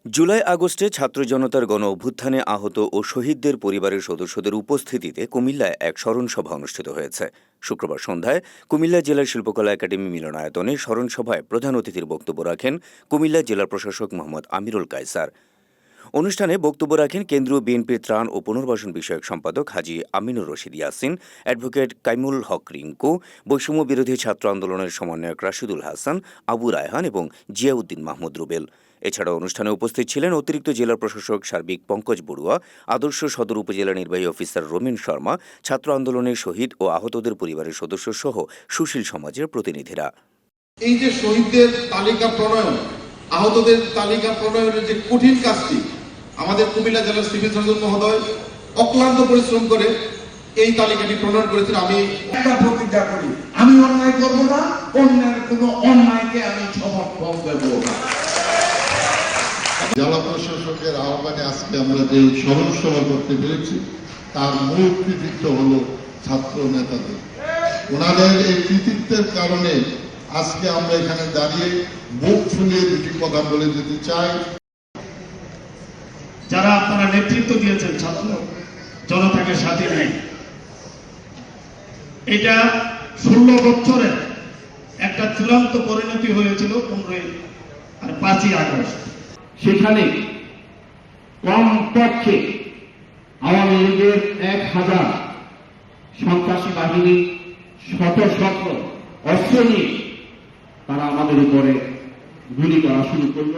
জুলাই আগস্টে ছাত্র জনতার গণ অভ্যুত্থানে আহত ও শহীদদের পরিবারের সদস্যদের উপস্থিতিতে কুমিল্লায় এক স্মরণ সভা অনুষ্ঠিত হয়েছে। শুক্রবার সন্ধ্যায় কুমিল্লা জেলা শিল্পকলা একাডেমি মিলনায়তনে স্মরণ সভায় প্রধান অতিথির বক্তব্য রাখেন কুমিল্লা জেলা প্রশাসক মোহাম্মদ আমিরুল কায়সার। অনুষ্ঠানে বক্তব্য রাখেন কেন্দ্রীয় বিএনপির ত্রাণ ও পুনর্বাসন বিষয়ক সম্পাদক হাজী আমিনুর রশিদ ইয়াসিন, অ্যাডভোকেট কাইমুল হক রিঙ্কু, বৈষম্য বিরোধী ছাত্র আন্দোলনের সমন্বয়ক রাশিদুল হাসান, আবু রায়হান এবং জিয়াউদ্দিন মাহমুদ রুবেল। এছাড়াও অনুষ্ঠানে উপস্থিত ছিলেন অতিরিক্ত জেলা প্রশাসক সার্বিক পঙ্কজ বড়ুয়া, আদর্শ সদর উপজেলা নির্বাহী অফিসার রোমেন শর্মা, ছাত্র আন্দোলনের শহীদ ও আহতদের পরিবারের সদস্য সহ সুশীল সমাজের প্রতিনিধিরা। এই যে শহীদদের তালিকা প্রণয়ন, আহতদের তালিকা প্রণয়নের যে কঠিন কাজটি আমাদের কুমিল্লা জেলার সিভিল সার্জন মহোদয় অক্লান্ত পরিশ্রম করে এই তালিকাটি প্রণয়ন করেছেন। আমি একটা প্রতিজ্ঞা করি, আমি অন্যায় করব না, অন্যের কোনো অন্যায়কে আমি সমর্থন দেব না। জেলা প্রশাসকের আহ্বানে আজকে আমরা যে স্মরণ সভা করতে পেরেছি তার মূল কৃতিত্ব হল ছাত্র নেতাদের। ওনাদের এই কৃতিত্বের কারণে আজকে আমরা এখানে দাঁড়িয়ে বুক ফুলিয়ে দুটি কথা বলে যেতে চাই। যারা আপনারা নেতৃত্ব দিয়েছেন ছাত্র জনতাকে সাথে নেই, এটা 16 বছরের একটা চূড়ান্ত পরিণতি হয়েছিল 15 আর 5ই আগস্ট। সেখানে কমপক্ষে আওয়ামী লীগের 1000 সন্ত্রাসী বাহিনী শত শত অস্ত্র নিয়ে তারা আমাদের উপরে গুলি করা শুরু করল।